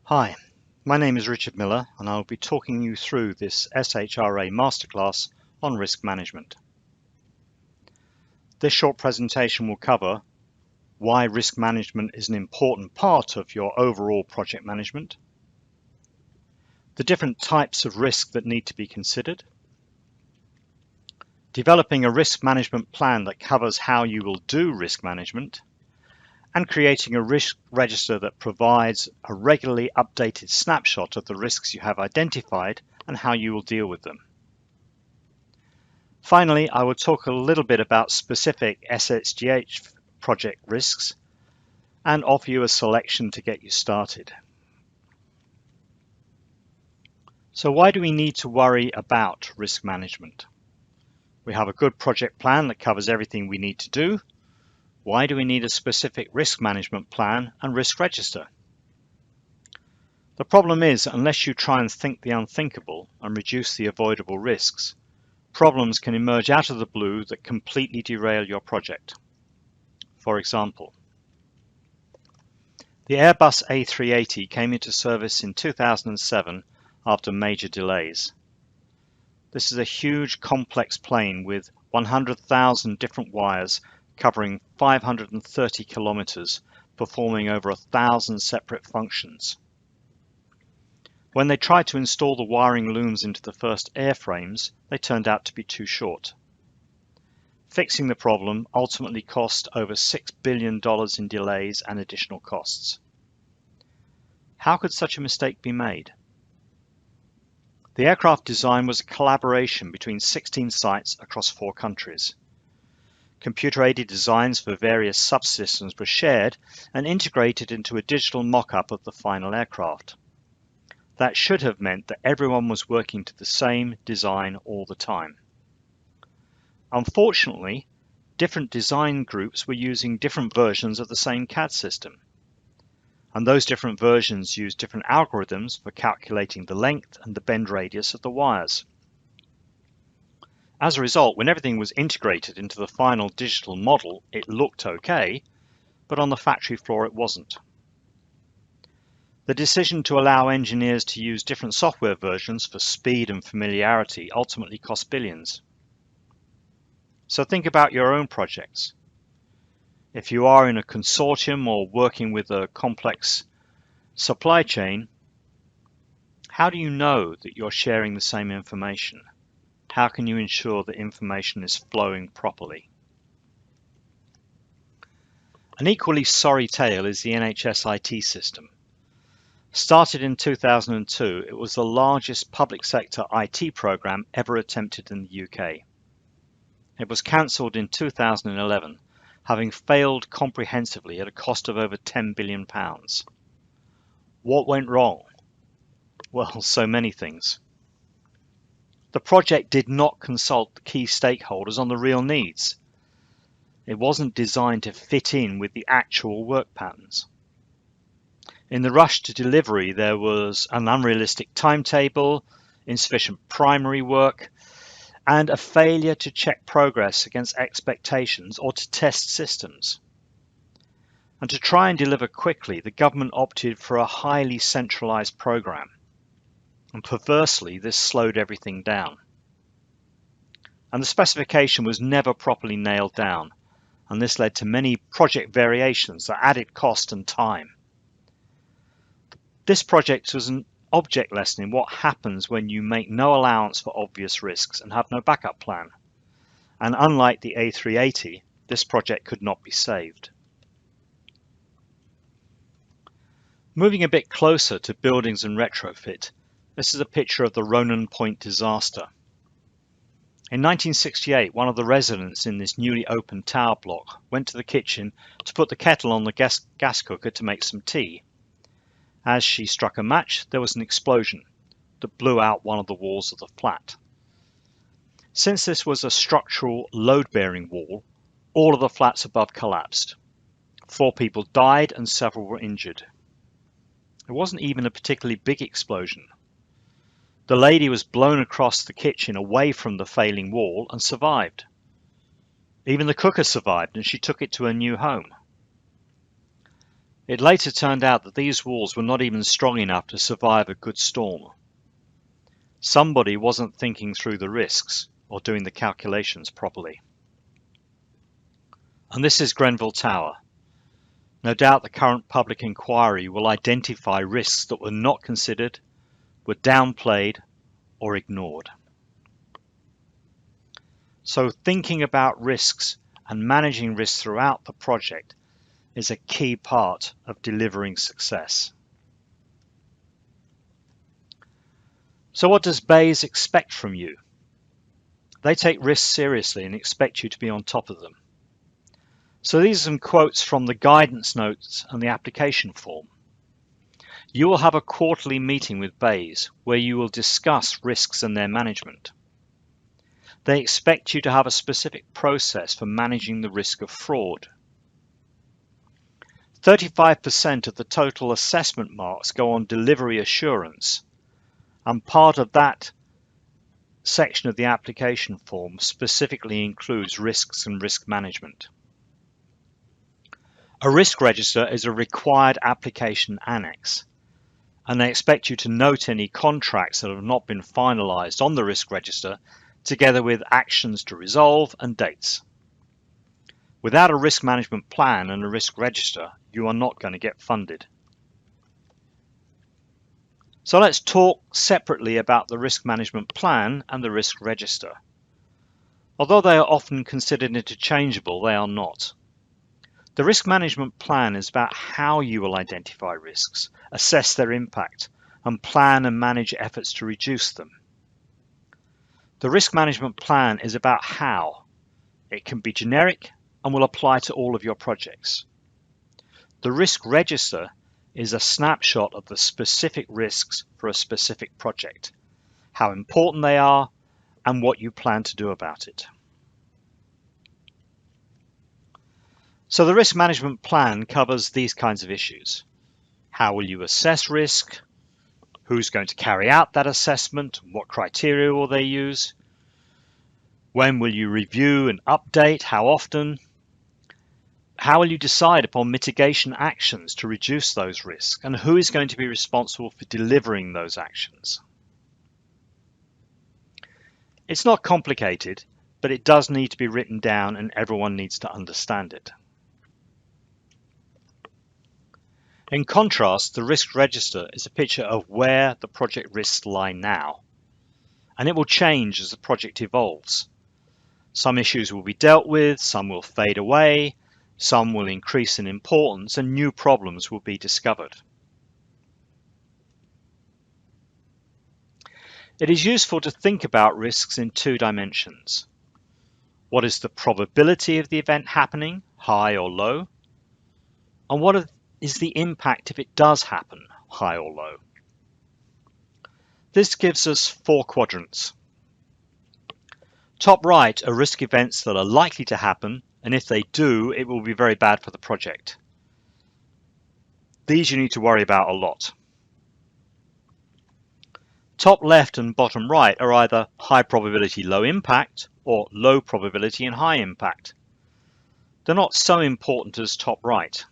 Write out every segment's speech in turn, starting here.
Hi, my name is Richard Miller and I'll be talking you through this SHRA Masterclass on risk management. This short presentation will cover why risk management is an important part of your overall project management, the different types of risk that need to be considered, developing a risk management plan that covers how you will do risk management, and creating a risk register that provides a regularly updated snapshot of the risks you have identified and how you will deal with them. Finally, I will talk a little bit about specific SHGH project risks and offer you a selection to get you started. So why do we need to worry about risk management? We have a good project plan that covers everything we need to do. Why do we need a specific risk management plan and risk register? The problem is, unless you try and think the unthinkable and reduce the avoidable risks, problems can emerge out of the blue that completely derail your project. For example, the Airbus A380 came into service in 2007 after major delays. This is a huge complex plane with 100,000 different wires covering 530 kilometers, performing over 1,000 separate functions. When they tried to install the wiring looms into the first airframes, they turned out to be too short. Fixing the problem ultimately cost over $6 billion in delays and additional costs. How could such a mistake be made? The aircraft design was a collaboration between 16 sites across 4 countries. Computer-aided designs for various subsystems were shared and integrated into a digital mock-up of the final aircraft. That should have meant that everyone was working to the same design all the time. Unfortunately, different design groups were using different versions of the same CAD system. And those different versions used different algorithms for calculating the length and the bend radius of the wires. As a result, when everything was integrated into the final digital model, it looked okay, but on the factory floor it wasn't. The decision to allow engineers to use different software versions for speed and familiarity ultimately cost billions. So think about your own projects. If you are in a consortium or working with a complex supply chain, how do you know that you're sharing the same information? How can you ensure that information is flowing properly? An equally sorry tale is the NHS IT system. Started in 2002, it was the largest public sector IT program ever attempted in the UK. It was cancelled in 2011, having failed comprehensively at a cost of over £10 billion. What went wrong? Well, so many things. The project did not consult the key stakeholders on the real needs. It wasn't designed to fit in with the actual work patterns. In the rush to delivery, there was an unrealistic timetable, insufficient primary work, and a failure to check progress against expectations or to test systems. And to try and deliver quickly, the government opted for a highly centralized program. And perversely, this slowed everything down. And the specification was never properly nailed down, and this led to many project variations that added cost and time. This project was an object lesson in what happens when you make no allowance for obvious risks and have no backup plan. And unlike the A380, this project could not be saved. Moving a bit closer to buildings and retrofit, this is a picture of the Ronan Point disaster. In 1968, one of the residents in this newly opened tower block went to the kitchen to put the kettle on the gas cooker to make some tea. As she struck a match, there was an explosion that blew out one of the walls of the flat. Since this was a structural load-bearing wall, all of the flats above collapsed. 4 people died and several were injured. It wasn't even a particularly big explosion. The lady was blown across the kitchen away from the failing wall and survived. Even the cooker survived and she took it to her new home. It later turned out that these walls were not even strong enough to survive a good storm. Somebody wasn't thinking through the risks or doing the calculations properly. And this is Grenfell Tower. No doubt the current public inquiry will identify risks that were not considered, were downplayed, or ignored. So thinking about risks and managing risks throughout the project is a key part of delivering success. So what does BEIS expect from you? They take risks seriously and expect you to be on top of them. So these are some quotes from the guidance notes and the application form. You will have a quarterly meeting with BEIS where you will discuss risks and their management. They expect you to have a specific process for managing the risk of fraud. 35% of the total assessment marks go on delivery assurance, and part of that section of the application form specifically includes risks and risk management. A risk register is a required application annex, and they expect you to note any contracts that have not been finalized on the risk register, together with actions to resolve and dates. Without a risk management plan and a risk register, you are not going to get funded. So let's talk separately about the risk management plan and the risk register. Although they are often considered interchangeable, they are not. The risk management plan is about how you will identify risks, assess their impact, and plan and manage efforts to reduce them. The risk management plan is about how. It can be generic and will apply to all of your projects. The risk register is a snapshot of the specific risks for a specific project, how important they are, and what you plan to do about it. So the risk management plan covers these kinds of issues. How will you assess risk? Who's going to carry out that assessment? What criteria will they use? When will you review and update? How often? How will you decide upon mitigation actions to reduce those risks? And who is going to be responsible for delivering those actions? It's not complicated, but it does need to be written down and everyone needs to understand it. In contrast, the risk register is a picture of where the project risks lie now, and it will change as the project evolves. Some issues will be dealt with, some will fade away, some will increase in importance, and new problems will be discovered. It is useful to think about risks in two dimensions. What is the probability of the event happening, high or low? And what is the impact if it does happen, high or low? This gives us 4 quadrants. Top right are risk events that are likely to happen, and if they do, it will be very bad for the project. These you need to worry about a lot. Top left and bottom right are either high probability, low impact, or low probability and high impact. They're not so important as top right.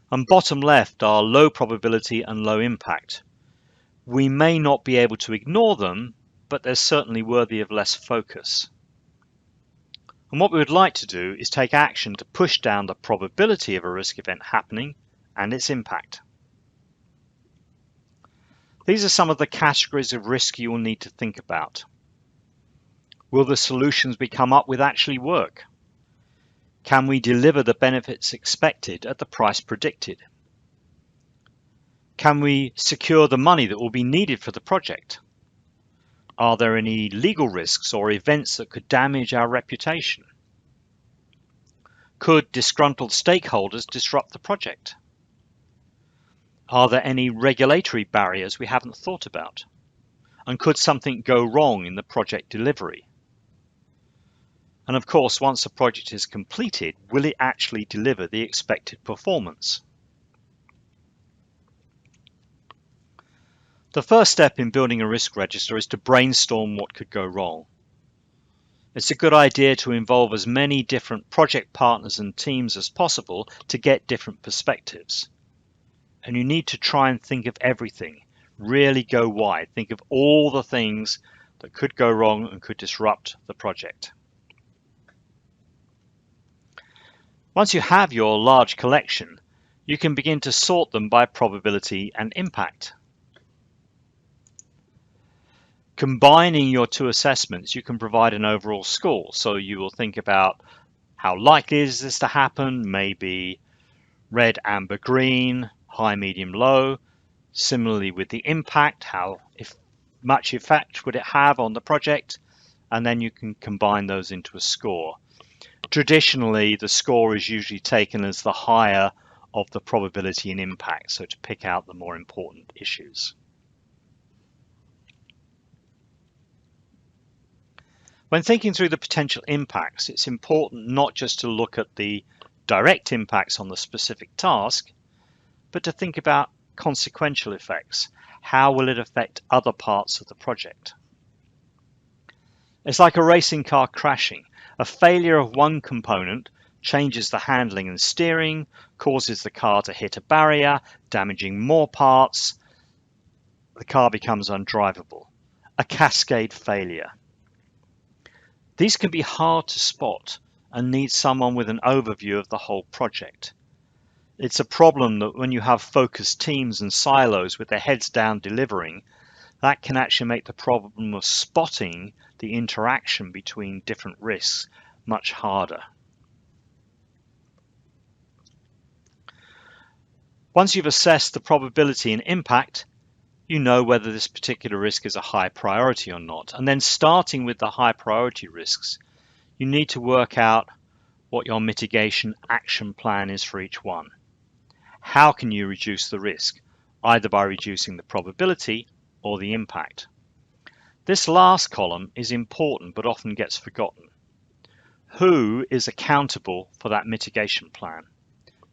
And bottom left are low probability and low impact. We may not be able to ignore them, but they're certainly worthy of less focus. And what we would like to do is take action to push down the probability of a risk event happening and its impact. These are some of the categories of risk you will need to think about. Will the solutions we come up with actually work? Can we deliver the benefits expected at the price predicted? Can we secure the money that will be needed for the project? Are there any legal risks or events that could damage our reputation? Could disgruntled stakeholders disrupt the project? Are there any regulatory barriers we haven't thought about? And could something go wrong in the project delivery? And of course, once the project is completed, will it actually deliver the expected performance? The first step in building a risk register is to brainstorm what could go wrong. It's a good idea to involve as many different project partners and teams as possible to get different perspectives. And you need to try and think of everything, really go wide, think of all the things that could go wrong and could disrupt the project. Once you have your large collection, you can begin to sort them by probability and impact. Combining your two assessments, you can provide an overall score. So you will think about how likely is this to happen, maybe red, amber, green, high, medium, low. Similarly with the impact, how much effect would it have on the project, and then you can combine those into a score. Traditionally, the score is usually taken as the higher of the probability and impact, so to pick out the more important issues. When thinking through the potential impacts, it's important not just to look at the direct impacts on the specific task, but to think about consequential effects. How will it affect other parts of the project? It's like a racing car crashing. A failure of one component changes the handling and steering, causes the car to hit a barrier, damaging more parts. The car becomes undrivable. A cascade failure. These can be hard to spot and need someone with an overview of the whole project. It's a problem that when you have focused teams and silos with their heads down delivering, that can actually make the problem of spotting the interaction between different risks much harder. Once you've assessed the probability and impact, you know whether this particular risk is a high priority or not. And then starting with the high priority risks, you need to work out what your mitigation action plan is for each one. How can you reduce the risk, either by reducing the probability or the impact? This last column is important but often gets forgotten. Who is accountable for that mitigation plan?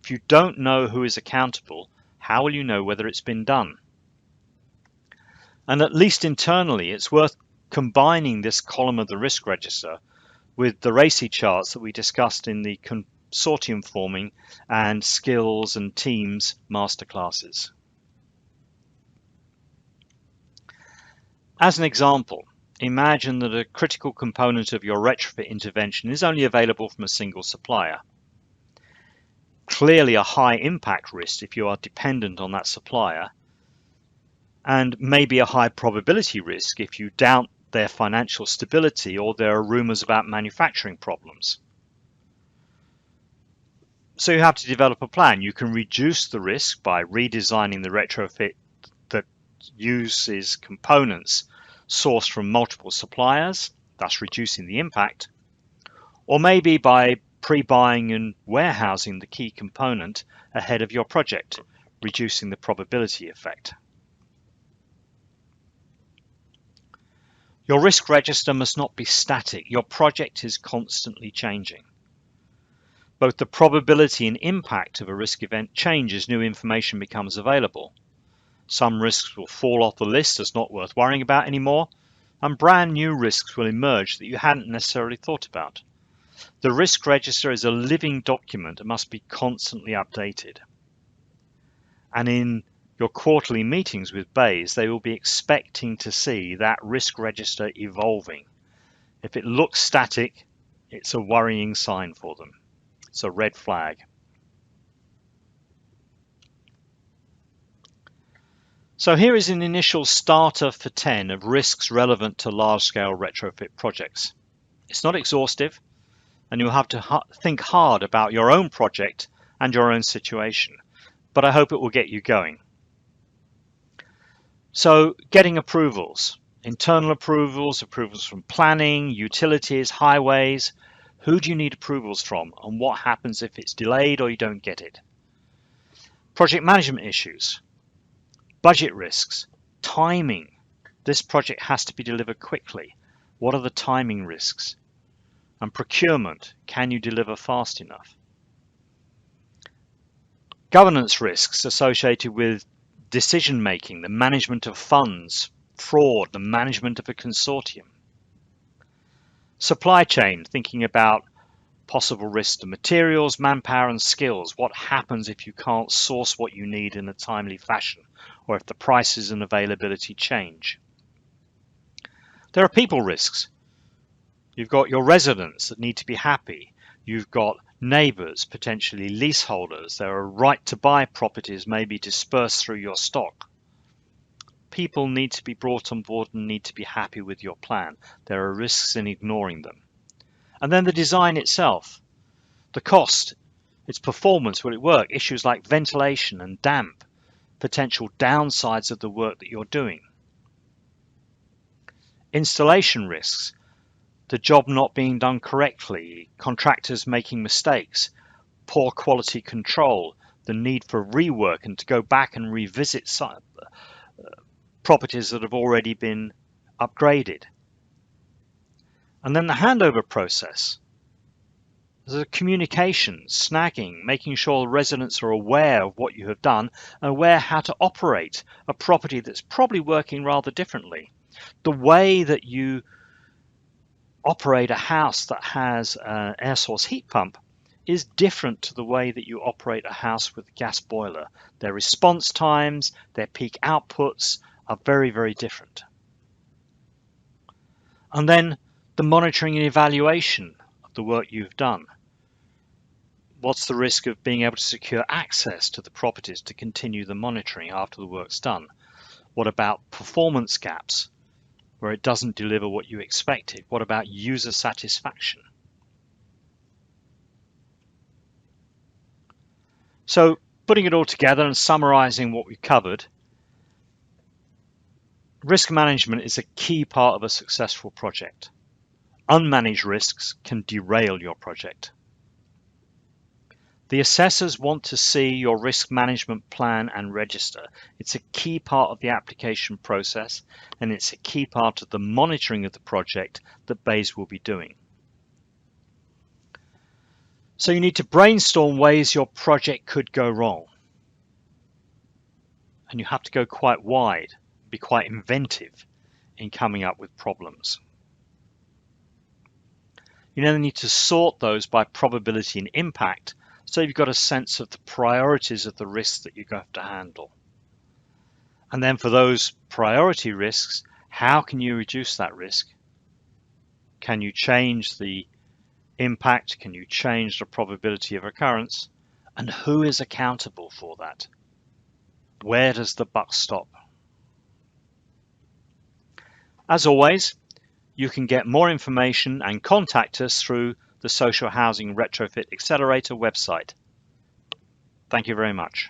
If you don't know who is accountable, how will you know whether it's been done? And at least internally, it's worth combining this column of the risk register with the RACI charts that we discussed in the consortium forming and skills and teams masterclasses. As an example, imagine that a critical component of your retrofit intervention is only available from a single supplier. Clearly a high impact risk if you are dependent on that supplier, and maybe a high probability risk if you doubt their financial stability or there are rumors about manufacturing problems. So you have to develop a plan. You can reduce the risk by redesigning the retrofit that uses components sourced from multiple suppliers, thus reducing the impact, or maybe by pre-buying and warehousing the key component ahead of your project, reducing the probability effect. Your risk register must not be static. Your project is constantly changing. Both the probability and impact of a risk event change as new information becomes available. Some risks will fall off the list as not worth worrying about anymore, and brand new risks will emerge that you hadn't necessarily thought about. The risk register is a living document that must be constantly updated. And in your quarterly meetings with BEIS, they will be expecting to see that risk register evolving. If it looks static, it's a worrying sign for them. It's a red flag. So here is an initial starter for 10 of risks relevant to large-scale retrofit projects. It's not exhaustive, and you'll have to think hard about your own project and your own situation, but I hope it will get you going. So getting approvals, internal approvals, approvals from planning, utilities, highways. Who do you need approvals from, and what happens if it's delayed or you don't get it? Project management issues, budget risks, timing. This project has to be delivered quickly. What are the timing risks? And procurement, can you deliver fast enough? Governance risks associated with decision making, the management of funds, fraud, the management of a consortium. Supply chain, thinking about possible risks to materials, manpower and skills. What happens if you can't source what you need in a timely fashion, or if the prices and availability change? There are people risks. You've got your residents that need to be happy. You've got neighbours, potentially leaseholders. There are right to buy properties maybe dispersed through your stock. People need to be brought on board and need to be happy with your plan. There are risks in ignoring them. And then the design itself, the cost, its performance, will it work? Issues like ventilation and damp, potential downsides of the work that you're doing. Installation risks, the job not being done correctly, contractors making mistakes, poor quality control, the need for rework and to go back and revisit properties that have already been upgraded. And then the handover process. The communication, snagging, making sure residents are aware of what you have done and aware how to operate a property that's probably working rather differently. The way that you operate a house that has an air source heat pump is different to the way that you operate a house with a gas boiler. Their response times, their peak outputs are very, very different. And then the monitoring and evaluation of the work you've done. What's the risk of being able to secure access to the properties to continue the monitoring after the work's done? What about performance gaps where it doesn't deliver what you expected? What about user satisfaction? So putting it all together and summarizing what we've covered, risk management is a key part of a successful project. Unmanaged risks can derail your project. The assessors want to see your risk management plan and register. It's a key part of the application process, and it's a key part of the monitoring of the project that BEIS will be doing. So you need to brainstorm ways your project could go wrong. And you have to go quite wide, be quite inventive in coming up with problems. You then need to sort those by probability and impact, so you've got a sense of the priorities of the risks that you have to handle. And then for those priority risks, how can you reduce that risk? Can you change the impact? Can you change the probability of occurrence? And who is accountable for that? Where does the buck stop? As always, you can get more information and contact us through the Social Housing Retrofit Accelerator website. Thank you very much.